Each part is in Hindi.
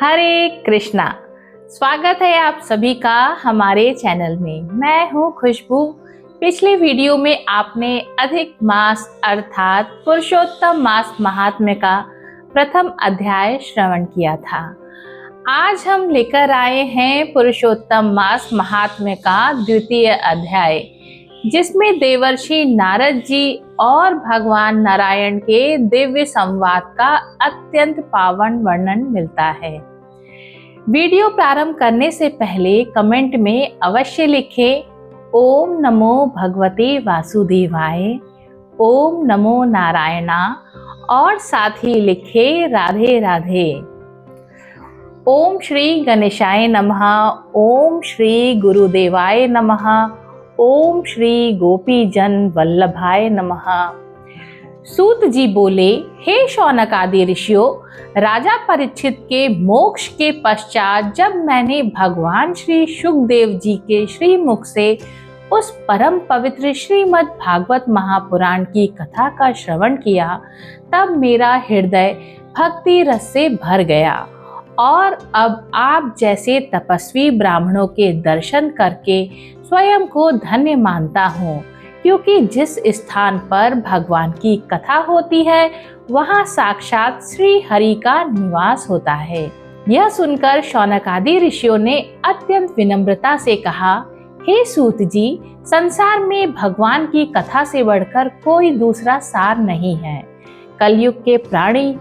हरे कृष्णा। स्वागत है आप सभी का हमारे चैनल में। मैं हूँ खुशबू। पिछले वीडियो में आपने अधिक मास अर्थात पुरुषोत्तम मास महात्म्य का प्रथम अध्याय श्रवण किया था। आज हम लेकर आए हैं पुरुषोत्तम मास महात्म्य का द्वितीय अध्याय, जिसमें देवर्षि नारद जी और भगवान नारायण के दिव्य संवाद का अत्यंत पावन वर्णन मिलता है। वीडियो प्रारंभ करने से पहले कमेंट में अवश्य लिखें ओम नमो भगवते वासुदेवाय, ओम नमो नारायणा और साथ ही लिखे राधे राधे। ओम श्री गणेशाय नमः, ओम श्री गुरुदेवाय नमः, ओम श्री गोपीजन वल्लभाय नमः। सूत जी बोले, हे शौनक आदि ऋषियों, राजा परीक्षित के मोक्ष के पश्चात जब मैंने भगवान श्री शुकदेव जी के श्रीमुख से उस परम पवित्र श्रीमद् भागवत महापुराण की कथा का श्रवण किया, तब मेरा हृदय भक्ति रस से भर गया और अब आप जैसे तपस्वी ब्राह्मणों के दर्शन करके स्वयं को धन्य मानता हूँ, क्योंकि जिस स्थान पर भगवान की कथा होती है वहाँ साक्षात श्री हरि का निवास होता है। यह सुनकर शौनक आदि ऋषियों ने अत्यंत विनम्रता से कहा, हे सूत जी, संसार में भगवान की कथा से बढ़कर कोई दूसरा सार नहीं है। कलयुग के प्राणी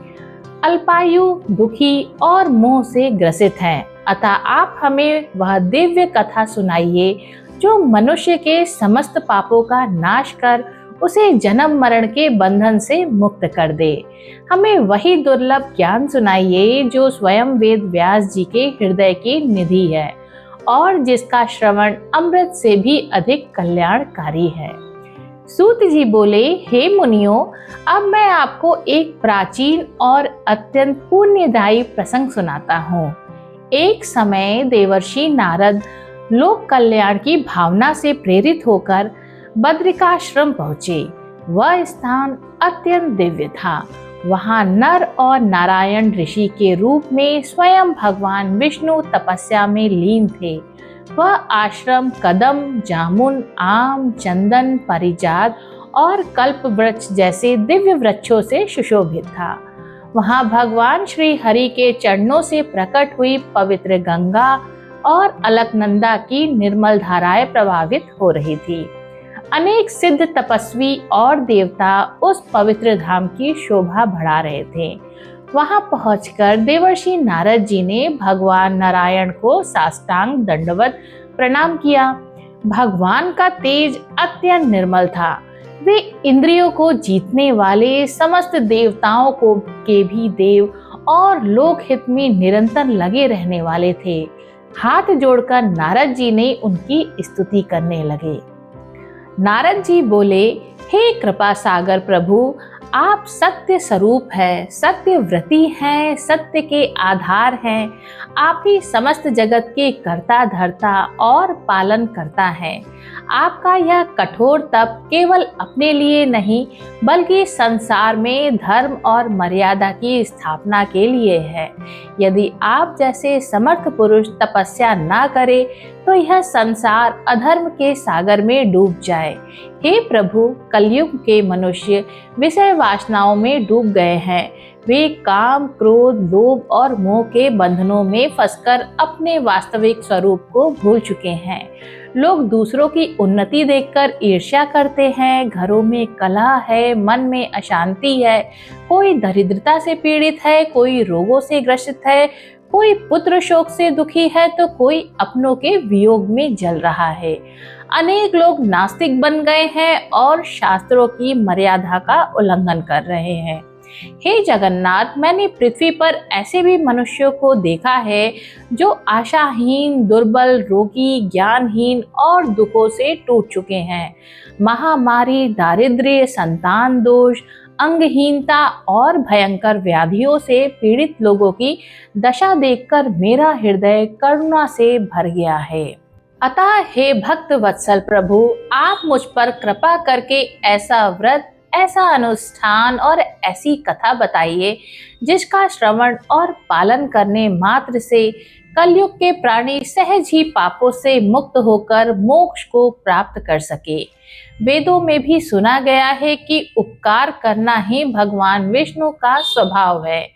अल्पायु, दुखी और मोह से ग्रसित हैं, अतः आप हमें वह दिव्य कथा सुनाइए जो मनुष्य के समस्त पापों का नाश कर उसे जन्म मरण के बंधन से मुक्त कर दे। हमें वही दुर्लभ ज्ञान सुनाइए जो स्वयं वेद व्यास जी के हृदय की निधि है और जिसका श्रवण अमृत से भी अधिक कल्याणकारी है। सूत जी बोले, हे मुनियों, अब मैं आपको एक प्राचीन और अत्यंत पुण्यदायी प्रसंग सुनाता हूँ। एक समय देवर्षि नारद लोक कल्याण की भावना से प्रेरित होकर बद्रिकाश्रम पहुँचे। वह स्थान अत्यंत दिव्य था। वहाँ नर और नारायण ऋषि के रूप में स्वयं भगवान विष्णु तपस्या में लीन थे। वह आश्रम कदम, जामुन, आम, चंदन, पारिजात और कल्प वृक्ष जैसे दिव्य वृक्षों से सुशोभित था। वहाँ भगवान श्री हरि के चरणों से प्रकट हुई पवित्र गंगा और अलकनंदा की निर्मल धाराएं प्रभावित हो रही थी। अनेक सिद्ध तपस्वी और देवता उस पवित्र धाम की शोभा बढ़ा रहे थे। वहां पहुंचकर देवर्षि नारद जी ने भगवान नारायण को साष्टांग दंडवत प्रणाम किया। भगवान का तेज अत्यंत निर्मल था। वे इंद्रियों को जीतने वाले, समस्त देवताओं को के भी देव और लोकहित में निरंतर लगे रहने वाले थे। हाथ जोड़कर नारद जी ने उनकी स्तुति करने लगे। नारद जी बोले, हे कृपा सागर प्रभु, आप सत्य स्वरूप है, सत्य व्रती हैं, सत्य के आधार हैं। आप ही समस्त जगत के कर्ता धर्ता और पालन करता है। आपका यह कठोर तप केवल अपने लिए नहीं बल्कि संसार में धर्म और मर्यादा की स्थापना के लिए है। यदि आप जैसे समर्थ पुरुष तपस्या ना करे तो यह संसार अधर्म के सागर में डूब जाए। हे प्रभु, कलयुग के मनुष्य विषय वासनाओं में डूब गए हैं। वे काम, क्रोध, लोभ और मोह के बंधनों में फंसकर अपने वास्तविक स्वरूप को भूल चुके हैं। लोग दूसरों की उन्नति देखकर ईर्ष्या करते हैं। घरों में कलह है, मन में अशांति है। कोई दरिद्रता से पीड़ित है, कोई रोगों से ग्रसित है, कोई पुत्र शोक से दुखी है तो कोई अपनों के वियोग में जल रहा है। अनेक लोग नास्तिक बन गए हैं और शास्त्रों की मर्यादा का उल्लंघन कर रहे हैं। हे जगन्नाथ, मैंने पृथ्वी पर ऐसे भी मनुष्यों को देखा है जो आशाहीन, दुर्बल, रोगी, ज्ञानहीन और दुखों से टूट चुके हैं। महामारी, दारिद्र्य, संतान दोष, अंगहीनता और भयंकर व्याधियों से पीड़ित लोगों की दशा देखकर मेरा हृदय करुणा से भर गया है। अतः हे भक्त वत्सल प्रभु, आप मुझ पर कृपा करके ऐसा व्रत ऐसा अनुष्ठान और ऐसी कथा बताइए जिसका श्रवण और पालन करने मात्र से कलयुग के प्राणी सहज ही पापों से मुक्त होकर मोक्ष को प्राप्त कर सके। वेदों में भी सुना गया है कि उपकार करना ही भगवान विष्णु का स्वभाव है।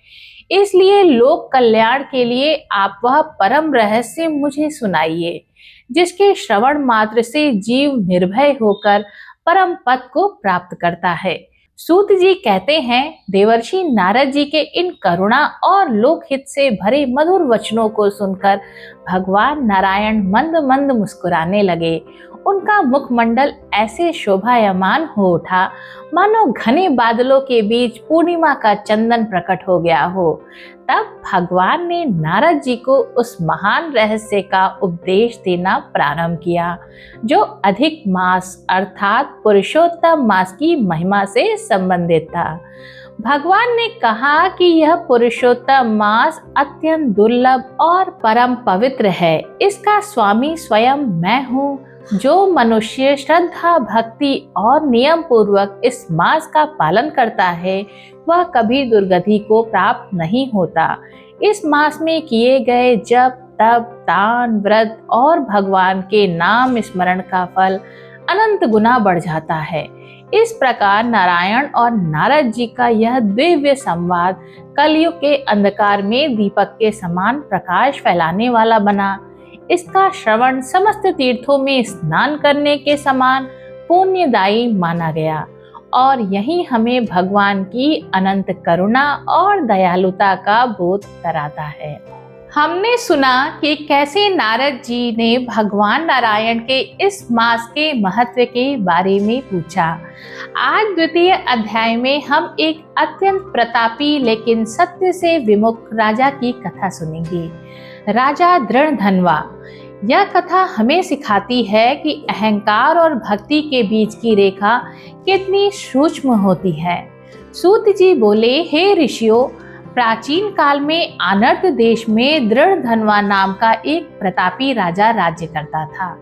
इसलिए लोक कल्याण के लिए आप वह परम रहस्य मुझे सुनाइए जिसके श्रवण मात्र से जीव निर्भय होकर परम पद को प्राप्त करता है। सूत जी कहते हैं, देवर्षि नारद जी के इन करुणा और लोकहित से भरे मधुर वचनों को सुनकर भगवान नारायण मंद मंद मुस्कुराने लगे। उनका मुखमंडल ऐसे शोभायमान हो उठा मानो घने बादलों के बीच पूर्णिमा का चंदन प्रकट हो गया हो। तब भगवान ने नारद जी को उस महान रहस्य का उपदेश देना प्रारंभ किया जो अधिक मास अर्थात पुरुषोत्तम मास की महिमा से संबंधित था। भगवान ने कहा कि यह पुरुषोत्तम मास अत्यंत दुर्लभ और परम पवित्र है। इसका स्वामी स्वयं मैं हूँ। जो मनुष्य श्रद्धा भक्ति और नियम पूर्वक इस मास का पालन करता है वह कभी दुर्गति को प्राप्त नहीं होता। इस मास में किए गए जप तप दान व्रत और भगवान के नाम स्मरण का फल अनंत गुना बढ़ जाता है। इस प्रकार नारायण और नारद जी का यह दिव्य संवाद कलयुग के अंधकार में दीपक के समान प्रकाश फैलाने वाला बना। इसका श्रवण समस्त तीर्थों में स्नान करने के समान पुण्यदायी माना गया और यही हमें भगवान की अनंत करुणा और दयालुता का बोध कराता है। हमने सुना कि कैसे नारद जी ने भगवान नारायण के इस मास के महत्व के बारे में पूछा। आज द्वितीय अध्याय में हम एक अत्यंत प्रतापी लेकिन सत्य से विमुख राजा की कथा सुनेंगे, राजा दृढ़धनवा। यह कथा हमें सिखाती है कि अहंकार और भक्ति के बीच की रेखा कितनी सूक्ष्म होती है। सूत जी बोले, हे ऋषियों, प्राचीन काल में आनर्त देश में दृढ़धनवा नाम का एक प्रतापी राजा राज्य करता था।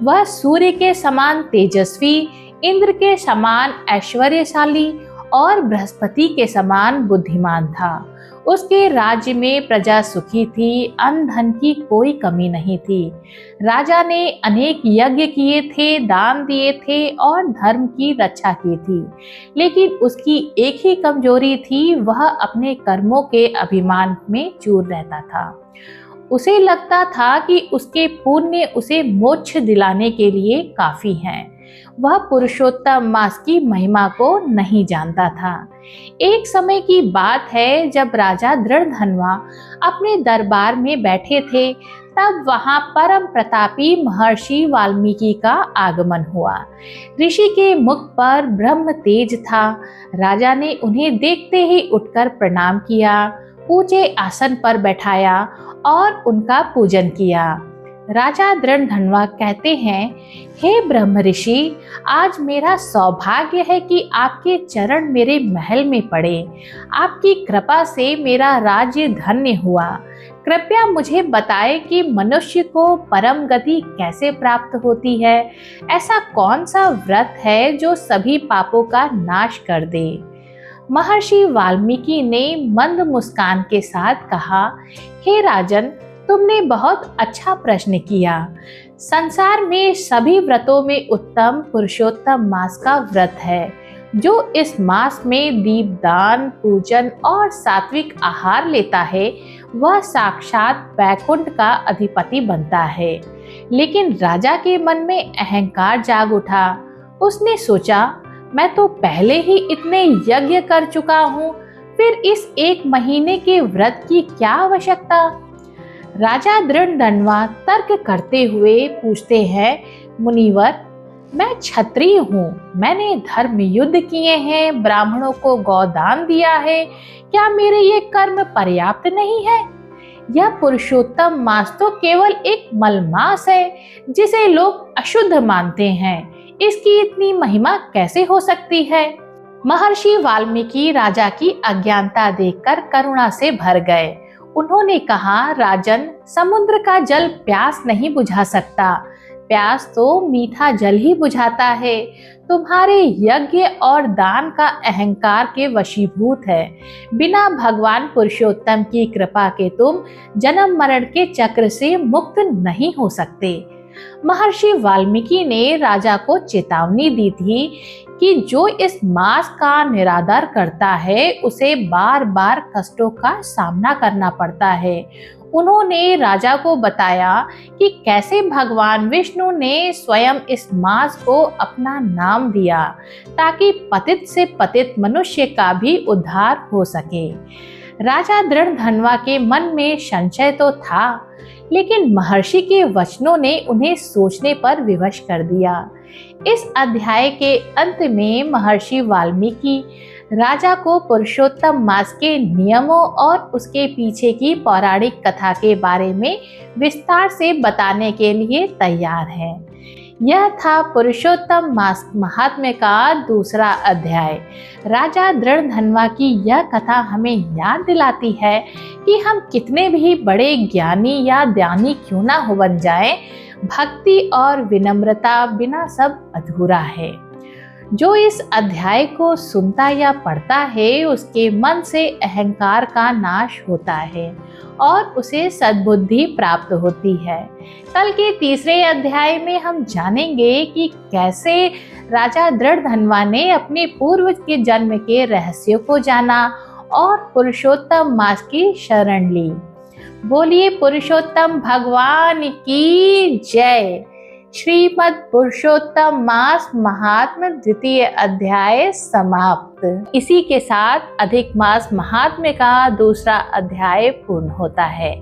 वह सूर्य के समान तेजस्वी, इंद्र के समान ऐश्वर्यशाली और बृहस्पति के समान बुद्धिमान था। उसके राज्य में प्रजा सुखी थी, अन्न धन की कोई कमी नहीं थी। राजा ने अनेक यज्ञ किए थे, दान दिए थे और धर्म की रक्षा की थी, लेकिन उसकी एक ही कमजोरी थी, वह अपने कर्मों के अभिमान में चूर रहता था। उसे लगता था कि उसके पुण्य उसे मोक्ष दिलाने के लिए काफी हैं। वह पुरुषोत्तम मास की महिमा को नहीं जानता था। एक समय की बात है जब राजा दृढ़धनवा अपने दरबार में बैठे थे, तब वहां परम प्रतापी महर्षि वाल्मीकि का आगमन हुआ। ऋषि के मुख पर ब्रह्म तेज था। राजा ने उन्हें देखते ही उठकर प्रणाम किया, ऊंचे आसन पर बैठाया और उनका पूजन किया। राजा दृढ़धनवा कहते हैं, हे ब्रह्म ऋषि, आज मेरा सौभाग्य है कि आपके चरण मेरे महल में पड़े। आपकी कृपा से मेरा राज्य धन्य हुआ। कृपया मुझे बताएं कि मनुष्य को परम गति कैसे प्राप्त होती है। ऐसा कौन सा व्रत है जो सभी पापों का नाश कर दे। महर्षि वाल्मीकि ने मंद मुस्कान के साथ कहा, हे राजन, तुमने बहुत अच्छा प्रश्न किया। संसार में सभी व्रतों में उत्तम पुरुषोत्तम मास का व्रत है। जो इस मास में दीपदान, पूजन और सात्विक आहार लेता है वह साक्षात वैकुंठ का अधिपति बनता है। लेकिन राजा के मन में अहंकार जाग उठा। उसने सोचा, मैं तो पहले ही इतने यज्ञ कर चुका हूँ, फिर इस एक महीने के व्रत की क्या आवश्यकता। राजा दृढ़धनवा तर्क करते हुए पूछते हैं, मुनिवर, मैं क्षत्रिय हूँ, मैंने धर्म युद्ध किए हैं, ब्राह्मणों को गौदान दिया है, क्या मेरे ये कर्म पर्याप्त नहीं है। यह पुरुषोत्तम मास तो केवल एक मलमास है जिसे लोग अशुद्ध मानते हैं। इसकी इतनी महिमा कैसे हो सकती है। महर्षि वाल्मीकि राजा की अज्ञानता देखकर करुणा से भर गए। उन्होंने कहा, राजन, समुद्र का जल प्यास नहीं बुझा सकता, प्यास तो मीठा जल ही बुझाता है। तुम्हारे यज्ञ और दान का अहंकार के वशीभूत है। बिना भगवान पुरुषोत्तम की कृपा के तुम जन्म मरण के चक्र से मुक्त नहीं हो सकते। महर्षि वाल्मीकि ने राजा को चेतावनी दी थी कि जो इस मास का निरादर करता है उसे बार बार कष्टों का सामना करना पड़ता है। उन्होंने राजा को बताया कि कैसे भगवान विष्णु ने स्वयं इस मास को अपना नाम दिया ताकि पतित से पतित मनुष्य का भी उद्धार हो सके। राजा दृढ़धनवा के मन में संशय तो था, लेकिन महर्षि के वचनों ने उन्हें सोचने पर विवश कर दिया। इस अध्याय के अंत में महर्षि वाल्मीकि राजा को पुरुषोत्तम मास के नियमों और उसके पीछे की पौराणिक कथा के बारे में विस्तार से बताने के लिए तैयार हैं। यह था पुरुषोत्तम मास महात्म्य का दूसरा अध्याय। राजा दृढ़धनवा की यह कथा हमें याद दिलाती है कि हम कितने भी बड़े ज्ञानी या दानी क्यों ना हो बन जाएं, भक्ति और विनम्रता बिना सब अधूरा है। जो इस अध्याय को सुनता या पढ़ता है उसके मन से अहंकार का नाश होता है और उसे सद्बुद्धि प्राप्त होती है। कल के तीसरे अध्याय में हम जानेंगे कि कैसे राजा दृढ़धनवा ने अपने पूर्व के जन्म के रहस्यों को जाना और पुरुषोत्तम मास की शरण ली। बोलिए पुरुषोत्तम भगवान की जय। श्रीमद् पुरुषोत्तम मास महात्म्य द्वितीय अध्याय समाप्त। इसी के साथ अधिक मास महात्म्य का दूसरा अध्याय पूर्ण होता है।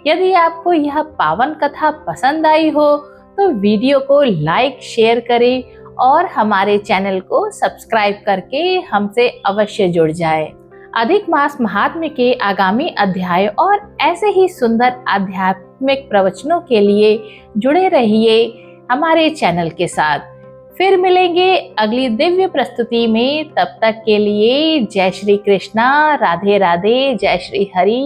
यदि आपको यह पावन कथा पसंद आई हो तो वीडियो को लाइक शेयर करें और हमारे चैनल को सब्सक्राइब करके हमसे अवश्य जुड़ जाए। अधिक मास महात्म्य के आगामी अध्याय और ऐसे ही सुंदर आध्यात्मिक प्रवचनों के लिए जुड़े रहिए हमारे चैनल के साथ। फिर मिलेंगे अगली दिव्य प्रस्तुति में। तब तक के लिए जय श्री कृष्णा, राधे राधे, जय श्री हरि।